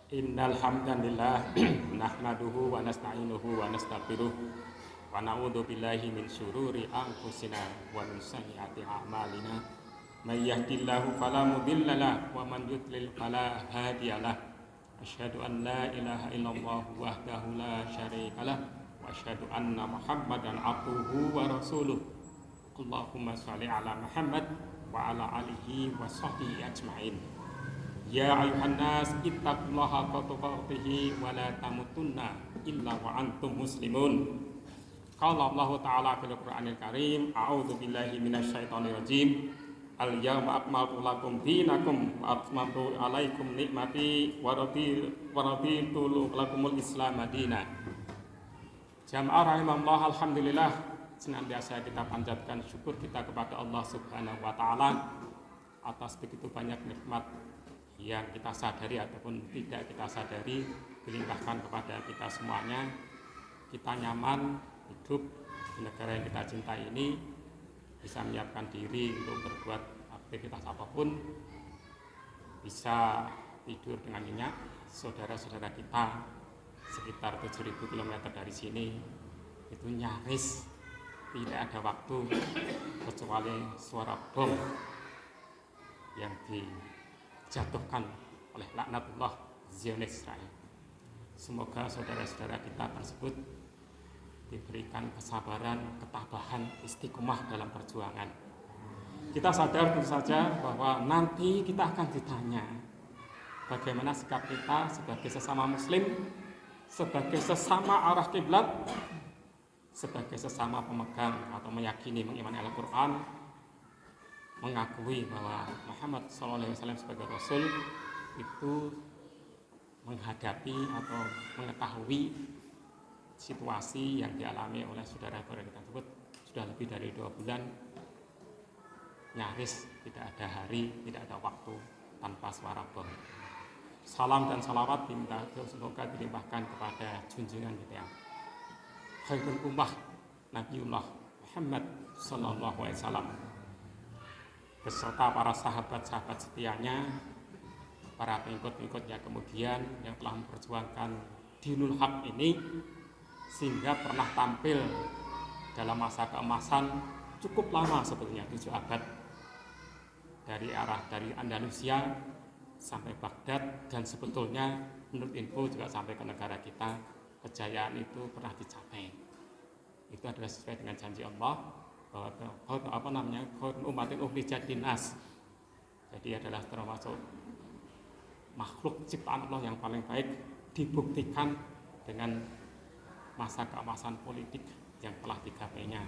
Innal hamdalillah nahmaduhu wa nasta'inuhu wa nastaghfiruh wa na'udzu billahi min syururi anfusina wa min sayyiati a'malina. May yahdihillahu fala mudilla lahu wa man yudlil fala hadiyalah. Asyhadu an la ilaha illallah wahdahu la syarika lah wa asyhadu anna Muhammadan abduhu wa rasuluh. Allahumma shalli ala Muhammad wa ala alihi wa sahbihi ajmain. Ya ayuhan nas ittaqullaha haqqa tuqatih wa la tamutunna illa wa antum muslimun. Qala Allah Ta'ala fil Qur'anil Karim, a'udzu billahi minasyaitonir rajim. Al yawma akmaltu lakum dinakum wa atmamtu 'alaikum nikmati wa raditu lakumul Islam madina. Jamaah rahimallah, alhamdulillah, senantiasa kita panjatkan syukur kita kepada Allah Subhanahu wa taala atas begitu banyak nikmat yang kita sadari ataupun tidak kita sadari dilimpahkan kepada kita semuanya. Kita nyaman hidup di negara yang kita cintai ini, bisa menyiapkan diri untuk berbuat aktivitas apapun, bisa tidur dengan nyenyak. Saudara-saudara kita sekitar 7.000 km dari sini itu nyaris tidak ada waktu kecuali suara bom yang dijatuhkan oleh laknatullah Zionis Israel. Semoga saudara-saudara kita tersebut diberikan kesabaran, ketabahan, istiqomah dalam perjuangan. Kita sadar tentu saja bahwa nanti kita akan ditanya bagaimana sikap kita sebagai sesama muslim, sebagai sesama arah kiblat, sebagai sesama pemegang atau meyakini mengimani Al-Quran, mengakui bahwa Muhammad SAW sebagai Rasul, itu menghadapi atau mengetahui situasi yang dialami oleh saudara-saudara kita tersebut sudah lebih dari 2 bulan. Nyaris tidak ada hari, tidak ada waktu tanpa suara bom. Salam dan salawat diminta semoga dilimpahkan kepada junjungan kita khairul ummah Nabiullah Muhammad sallallahu alaihi wasallam beserta para sahabat-sahabat setianya, para pengikut-pengikutnya kemudian yang telah memperjuangkan dinul haq ini sehingga pernah tampil dalam masa keemasan cukup lama, sebetulnya 7 abad, dari Andalusia sampai Baghdad, dan sebetulnya menurut info juga sampai ke negara kita. Kejayaan itu pernah dicapai. Itu adalah sesuai dengan janji Allah bahwa umatin ukhrijat linnas. Jadi adalah termasuk makhluk ciptaan Allah yang paling baik, dibuktikan dengan masa keemasan politik yang telah digapainya.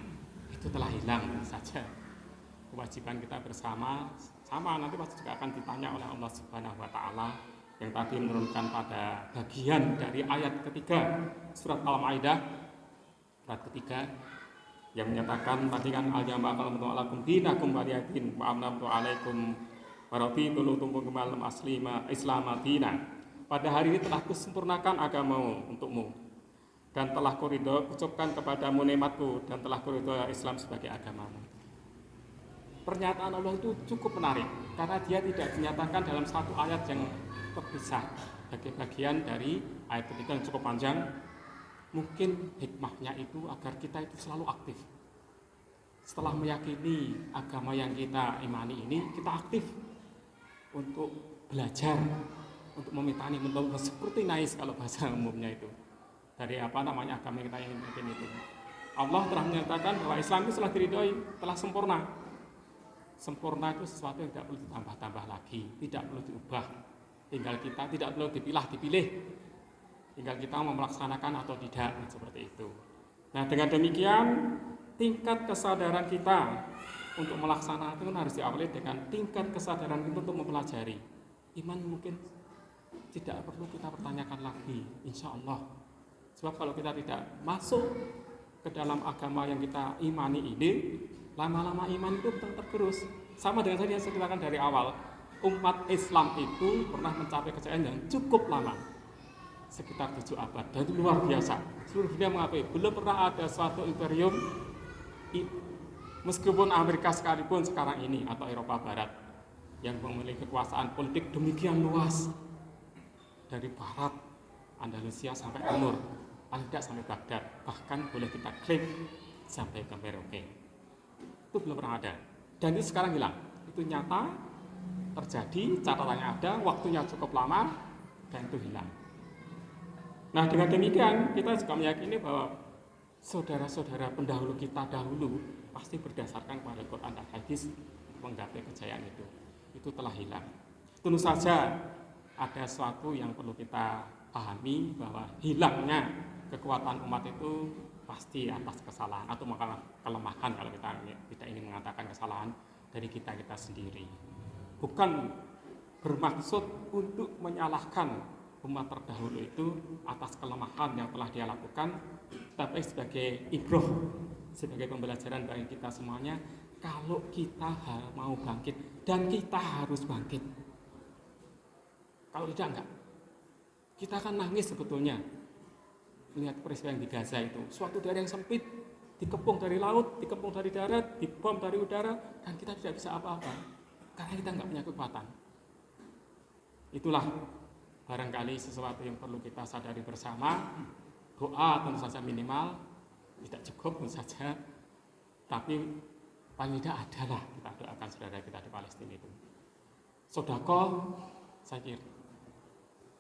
Itu telah hilang saja. Kewajiban kita bersama sama nanti pasti juga akan ditanya oleh Allah Subhanahu wa taala yang tadi menurunkan pada bagian dari ayat ketiga surat Al-Maidah, ayat ketiga yang menyatakan tadi kan al-yawma akmaltu lakum dinakum wa raditu alaikum wa raditu lakum Islam madina. Pada hari ini telah kusempurnakan agamamu untukmu dan telah kucukkan kepadamu nikmatku dan telah kuridho Islam sebagai agamamu. Pernyataan Allah itu cukup menarik karena dia tidak dinyatakan dalam satu ayat yang terpisah sebagai bagian dari ayat ketiga yang cukup panjang. Mungkin hikmahnya itu agar kita itu selalu aktif. Setelah meyakini agama yang kita imani ini, kita aktif untuk belajar, untuk memitani, untuk seperti nais kalau bahasa umumnya itu. Dari agama yang kita yakin itu. Allah telah menyatakan bahwa Islam itu telah diridhoi, telah sempurna. Sempurna itu sesuatu yang tidak perlu ditambah-tambah lagi, tidak perlu diubah. Tinggal kita tidak perlu dipilih. Tinggal kita mau melaksanakan atau tidak, seperti itu. Nah, dengan demikian tingkat kesadaran kita untuk melaksanakan itu harus diawali dengan tingkat kesadaran kita untuk mempelajari. Iman mungkin tidak perlu kita pertanyakan lagi, insya Allah. Sebab kalau kita tidak masuk ke dalam agama yang kita imani ini, lama-lama iman itu tergerus. Sama dengan saya ceritakan dari awal, umat Islam itu pernah mencapai kejayaan yang cukup lama, sekitar 7 abad, dan itu luar biasa. Seluruh dunia mengakui belum pernah ada suatu imperium, meskipun Amerika sekalipun sekarang ini atau Eropa Barat, yang memiliki kekuasaan politik demikian luas dari barat Andalusia sampai timur, paling tidak sampai Baghdad, bahkan boleh kita klaim sampai ke Merauke. Itu belum pernah ada, dan itu sekarang hilang. Itu nyata terjadi, catatannya ada, waktunya cukup lama, dan itu hilang. Nah, dengan demikian kita juga meyakini bahwa saudara-saudara pendahulu kita dahulu pasti berdasarkan pada Quran dan hadis menggapai kejayaan itu. Itu telah hilang. Tentu saja ada sesuatu yang perlu kita pahami, bahwa hilangnya kekuatan umat itu pasti atas kesalahan atau kelemahan, kalau kita tidak ingin mengatakan kesalahan, dari kita sendiri. Bukan bermaksud untuk menyalahkan umat terdahulu itu atas kelemahan yang telah dia lakukan, tapi sebagai ibroh, sebagai pembelajaran bagi kita semuanya, kalau kita mau bangkit, dan kita harus bangkit. Kalau tidak, enggak. Kita akan nangis sebetulnya melihat peristiwa yang di Gaza itu, suatu daerah yang sempit, dikepung dari laut, dikepung dari darat, dibom dari udara, dan kita tidak bisa apa-apa karena kita nggak punya kekuatan. Itulah barangkali sesuatu yang perlu kita sadari bersama. Doa tentu saja minimal, tidak cukup tentu saja, tapi paling tidak adalah kita doakan saudara kita di Palestina itu. Sedekah, saya kira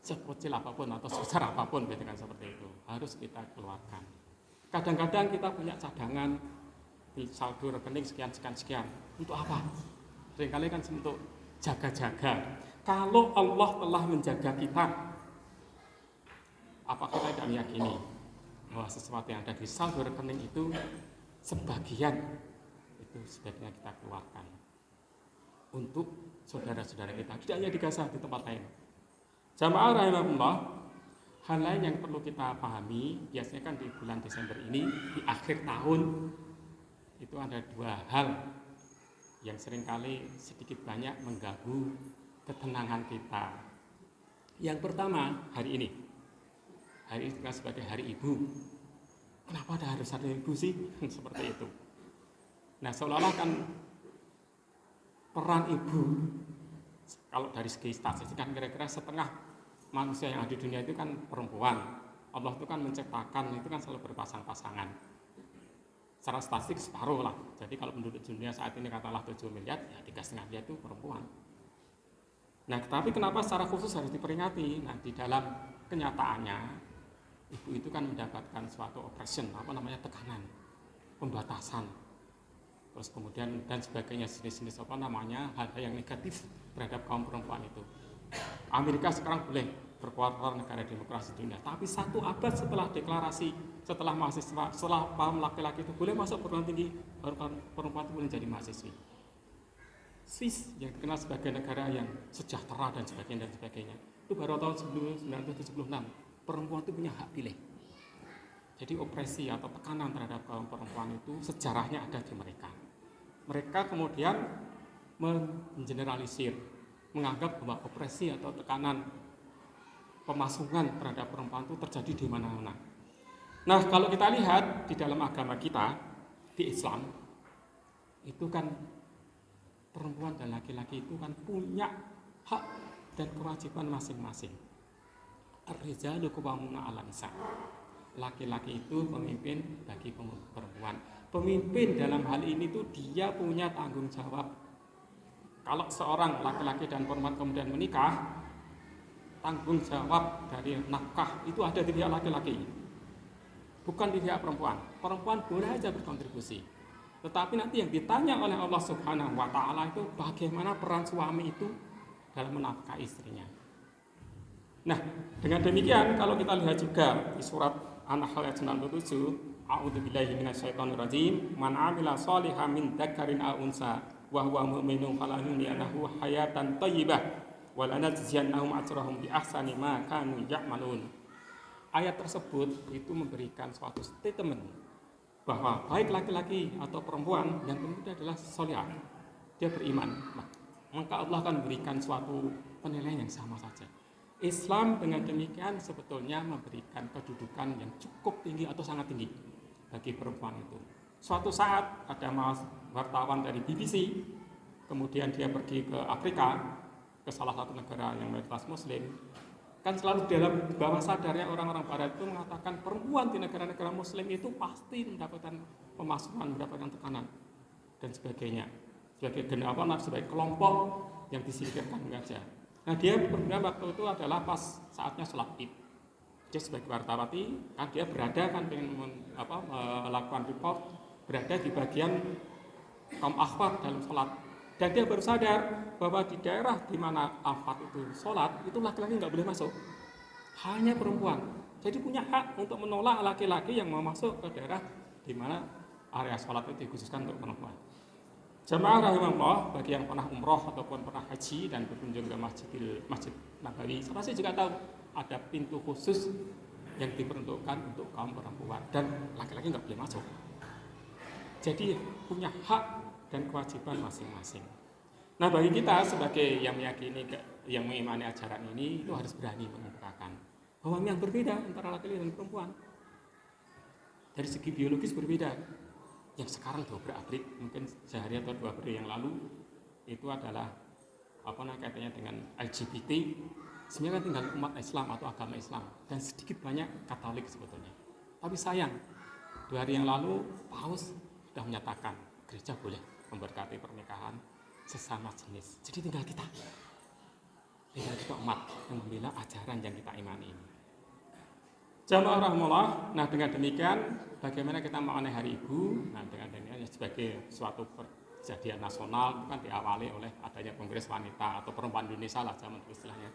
sekecil apapun atau sebesar apapun dengan seperti itu harus kita keluarkan. Kadang-kadang kita punya cadangan di saldo rekening sekian. Untuk apa? Seringkali kan untuk jaga-jaga. Kalau Allah telah menjaga kita, apakah kita tidak meyakini bahwa sesuatu yang ada di saldo rekening itu sebagian itu sebaiknya kita keluarkan untuk saudara-saudara kita, tidak hanya di Gaza, di tempat lain. Jamaah rahimahullah, hal lain yang perlu kita pahami, biasanya kan di bulan Desember ini, di akhir tahun, itu ada dua hal yang seringkali sedikit banyak mengganggu ketenangan kita. Yang pertama, hari ini. Hari ini kan sebagai hari ibu. Kenapa harus hari ibu sih? Seperti itu. Nah, seolah-olah kan peran ibu, kalau dari segi statistik kan kira-kira setengah manusia yang ada di dunia itu kan perempuan. Allah itu kan menciptakan itu kan selalu berpasang-pasangan. Secara statistik separuh lah. Jadi kalau penduduk dunia saat ini katakanlah 7 miliar, ya 3,5 miliar itu perempuan. Nah, tapi kenapa secara khusus harus diperingati? Nah, di dalam kenyataannya, ibu itu kan mendapatkan suatu oppression, tekanan, pembatasan, terus kemudian dan sebagainya, jenis-jenis hal-hal yang negatif terhadap kaum perempuan itu. Amerika sekarang boleh berkuasa negara demokrasi dunia, tapi 1 abad setelah deklarasi, setelah mahasiswa, setelah paham laki-laki itu boleh masuk perguruan tinggi, perempuan itu boleh jadi mahasiswi. Swiss yang dikenal sebagai negara yang sejahtera dan sebagainya, itu baru tahun 1976 perempuan itu punya hak pilih. Jadi opresi atau tekanan terhadap kaum perempuan itu sejarahnya ada di mereka. Mereka kemudian mengeneralisir, menganggap bahwa opresi atau tekanan pemasungan terhadap perempuan itu terjadi di mana-mana. Nah, kalau kita lihat di dalam agama kita, di Islam, itu kan perempuan dan laki-laki itu kan punya hak dan kewajiban masing-masing. Ar-rijalu qawwamuna 'alan nisa. Laki-laki itu pemimpin bagi perempuan. Pemimpin dalam hal ini tuh dia punya tanggung jawab. Kalau seorang laki-laki dan perempuan kemudian menikah, tanggung jawab dari nafkah itu ada di pihak laki-laki, bukan di pihak perempuan. Perempuan boleh aja berkontribusi, tetapi nanti yang ditanya oleh Allah Subhanahu wa Ta'ala itu bagaimana peran suami itu dalam menafkahi istrinya. Nah, dengan demikian kalau kita lihat juga di surat An-Nahl ayat 97, A'udzubillahi minasyaitonirrajim, man 'amila shalihan min dzakarin aw unsa wa huwa mu'minun falanuhyiyannahu hayatan thayyibah wa lanajziyannahum ajrahum bi ahsani ma kanu ya'malun. Ayat tersebut itu memberikan suatu statement bahwa baik laki-laki atau perempuan yang penting adalah salihah, dia beriman, maka Allah akan memberikan suatu penilaian yang sama saja. Islam dengan demikian sebetulnya memberikan kedudukan yang cukup tinggi atau sangat tinggi bagi perempuan itu. Suatu saat ada wartawan dari BBC, kemudian dia pergi ke Afrika, ke salah satu negara yang mayoritas Muslim, Kan selalu dalam bawah sadarnya orang-orang barat itu mengatakan perempuan di negara-negara muslim itu pasti mendapatkan pemasukan, mendapatkan tekanan dan sebagainya. Sebagai kelompok yang disingkirkan saja. Nah, dia berpendapat waktu itu adalah pas saatnya sholat Id. Dia sebagai wartawati kan dia berada kan pengen melakukan report, berada di bagian kaum akhwat dalam sholat. Dan dia baru sadar bahwa di daerah di mana akhwat itu sholat, itu laki-laki nggak boleh masuk, hanya perempuan. Jadi punya hak untuk menolak laki-laki yang mau masuk ke daerah di mana area sholat itu dikhususkan untuk perempuan. Jamaah rahimahullah, bagi yang pernah umroh ataupun pernah haji dan berkunjung ke Masjid Nabawi, saya pasti juga tahu ada pintu khusus yang diperuntukkan untuk kaum perempuan dan laki-laki nggak boleh masuk. Jadi punya hak dan kewajiban masing-masing. Nah, bagi kita sebagai yang meyakini, yang mengimani ajaran ini, itu harus berani mengungkapkan bahwa yang berbeda antara laki-laki dan perempuan. Dari segi biologis berbeda. Yang sekarang dobrak-abrik, mungkin sehari atau 2 hari yang lalu, itu adalah kaitannya dengan LGBT. Sebenarnya kan tinggal umat Islam atau agama Islam dan sedikit banyak Katolik sebetulnya. Tapi sayang, 2 hari yang lalu Paus sudah menyatakan gereja boleh memberkati pernikahan sesama jenis. Jadi tinggal kita umat yang membela ajaran yang kita imani ini. Jamaah rahimahullah. Nah, dengan demikian bagaimana kita mengenai Hari Ibu? Nah, dengan demikian sebagai suatu kejadian nasional itu kan diawali oleh adanya Kongres Wanita atau Perempuan Indonesia lah zaman istilahnya.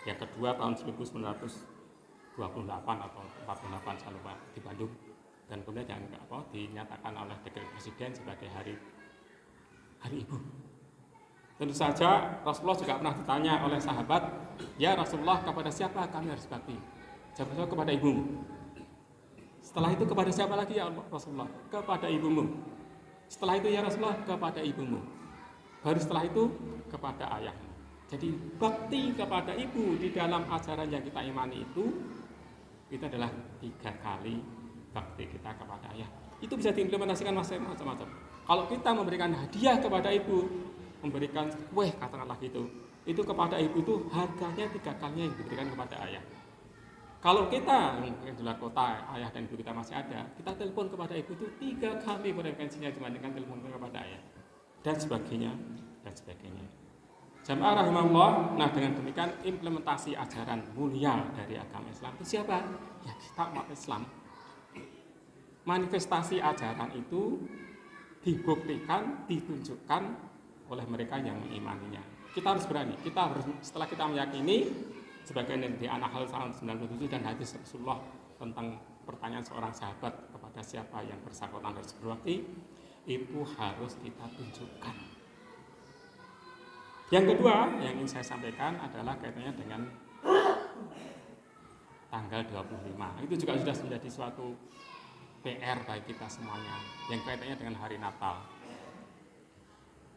Yang kedua tahun 1928 atau 48 saya lupa di Bandung. Dan kemudian yang dinyatakan oleh dekret presiden sebagai hari Ibu. Tentu saja Rasulullah juga pernah ditanya oleh sahabat, ya Rasulullah, kepada siapa kami harus bakti? Jawabnya kepada ibumu. Setelah itu kepada siapa lagi ya Rasulullah? Kepada ibumu. Setelah itu ya Rasulullah, kepada ibumu. Baru setelah itu kepada ayahmu. Jadi bakti kepada ibu di dalam ajaran yang kita imani itu adalah 3 kali bakti kita kepada ayah. Itu bisa diimplementasikan macam-macam. Kalau kita memberikan hadiah kepada ibu, memberikan kue katakanlah gitu, itu kepada ibu itu harganya 3 kalinya yang diberikan kepada ayah. Kalau kita yang di luar kota, ayah dan ibu kita masih ada, kita telepon kepada ibu itu 3 kali frekuensinya dibandingkan telepon kepada ayah, dan sebagainya. Jamaah rahimahullah. Nah, dengan demikian implementasi ajaran mulia dari agama Islam itu siapa? Ya kita umat Islam. Manifestasi ajaran itu dibuktikan, ditunjukkan oleh mereka yang mengimaninya. Kita harus berani. Setelah kita meyakini sebagian dari An-Nahl 97 dan hadis Rasulullah tentang pertanyaan seorang sahabat kepada siapa yang bersangkutan harus berbakti, itu harus kita tunjukkan. Yang kedua yang ingin saya sampaikan adalah kaitannya dengan tanggal 25. Itu juga sudah menjadi suatu PR bagi kita semuanya yang kaitannya dengan hari Natal.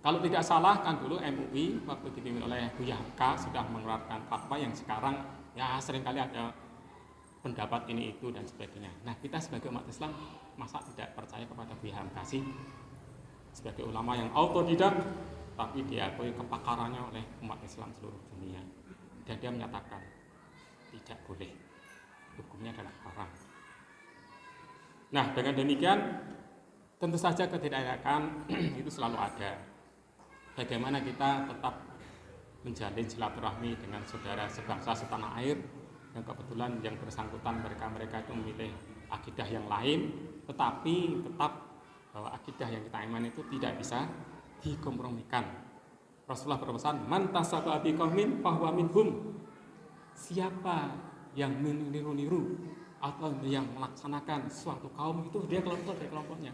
Kalau tidak salah kan dulu MUI waktu dipimpin oleh Buya Hamka sudah mengeluarkan fatwa yang sekarang ya seringkali ada pendapat ini itu dan sebagainya. Nah, kita sebagai umat Islam masa tidak percaya kepada Buya Hamka sih? Sebagai ulama yang autodidak tapi diakui kepakarannya oleh umat Islam seluruh dunia. Dan dia menyatakan tidak boleh. Hukumnya adalah haram. Nah, dengan demikian tentu saja ketidakyakinan itu selalu ada. Bagaimana kita tetap menjalin silaturahmi dengan saudara sebangsa setanah air yang kebetulan yang bersangkutan mereka itu memilih akidah yang lain, tetapi tetap bahwa akidah yang kita imani itu tidak bisa dikompromikan. Rasulullah berpesan, man tasabbaha biqaumin fahuwa minhum. Siapa yang meniru-niru atau yang melaksanakan suatu kaum itu dia kelompok dari kelompoknya.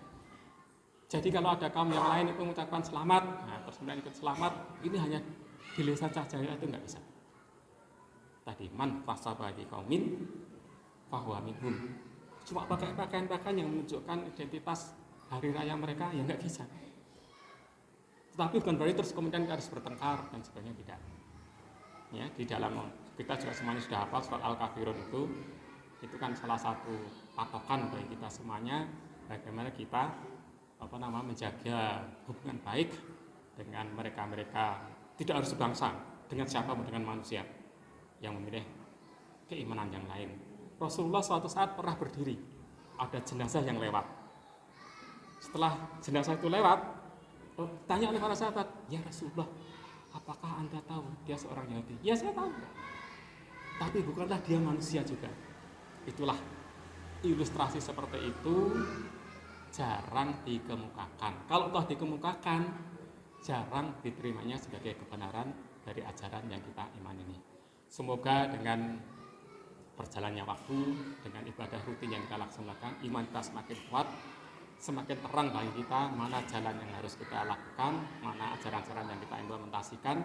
Jadi kalau ada kaum yang lain itu mengucapkan selamat, nah terus kemudian ikut selamat, ini hanya di lisan saja itu nggak bisa. Tadi man tasabbaha biqaumin fahuwa minhum. Cuma pakai pakaian-pakaian yang menunjukkan identitas hari raya mereka ya nggak bisa. Tetapi bukan berarti terus kemudian kita harus bertengkar dan sebagainya, tidak. Ya, di dalam kita juga semuanya sudah hafal surat Al-Kafirun itu kan salah satu patokan bagi kita semuanya bagaimana kita menjaga hubungan baik dengan mereka tidak harus sebangsa dengan siapapun, dengan manusia yang memilih keimanan yang lain. Rasulullah suatu saat pernah berdiri, ada jenazah yang lewat. Setelah jenazah itu lewat, tanya oleh para sahabat, ya Rasulullah, apakah Anda tahu dia seorang Yahudi? Ya saya tahu, tapi bukanlah dia manusia juga. Itulah ilustrasi seperti itu jarang dikemukakan. Kalau toh dikemukakan, jarang diterimanya sebagai kebenaran dari ajaran yang kita imani ini. Semoga dengan berjalannya waktu, dengan ibadah rutin yang kita laksanakan, iman kita semakin kuat, semakin terang bagi kita mana jalan yang harus kita lakukan, mana ajaran-ajaran yang kita implementasikan,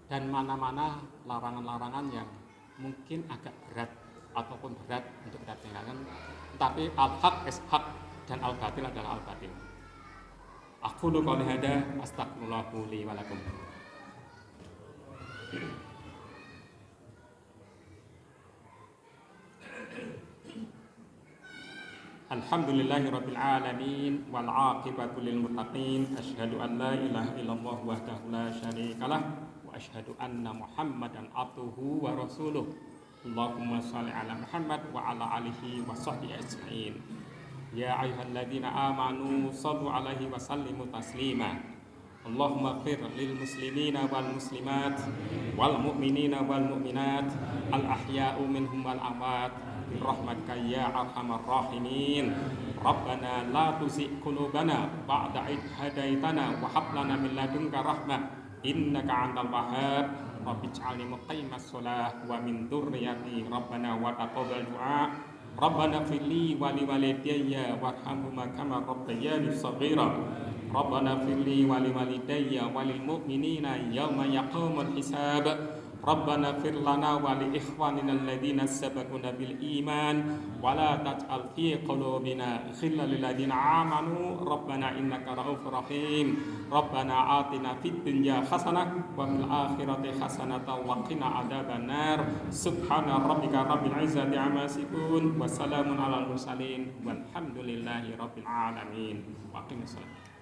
dan mana-mana larangan-larangan yang mungkin agak berat ataupun berat untuk kita tinggalkan. Tapi al-haq is haq dan al-batil adalah al-batil. Aqulu qouli hadza astaghfirullahu li wa lakum. Alhamdulillahirabbil alamin wal 'aqibatu lil muttaqin. Asyhadu an la ilaha illallah wahdahu la syarikalah wa asyhadu anna Muhammadan abduhu wa rasuluh. Allahumma shalli ala Muhammad wa ala alihi wa sahbihi ajmain. Ya ayyuhalladzina amanu shallu alaihi wa sallimu taslima. Allahumma ighfir lil muslimina wal muslimat wal mu'minina wal mu'minat al ahya'u minhum wal amwat birahmatika ya arhamar rahimin. Rabbana la tuzigh qulubana ba'da idh hadaitana wa hab lana min ladunka rahmah innaka antal wahhab. Rabbij'alni muqimas shalah wa min dzurriyyati rabbana wa taqabbal du'a. Rabbana ighfir li wa li walidayya warhamhuma kama rabbayani shaghira. Rabbana ighfir li wa li walidayya wa lil mu'minina yauma yaqumul hisab. Rabbana ighfir lana wa li ikhwanina alladziina sabaquna bil iman wa la taj'al fi qulubina ghillan lil ladziina amanu rabbana innaka ra'ufur rahim. Rabbana atina fid dunya hasanah wa fil akhirati hasanatan wa qina adzabannar. Subhana rabbika rabbil izzati amma yasifun wa salamun alal mursalin walhamdulillahi rabbil alamin. Wa aqimus salat.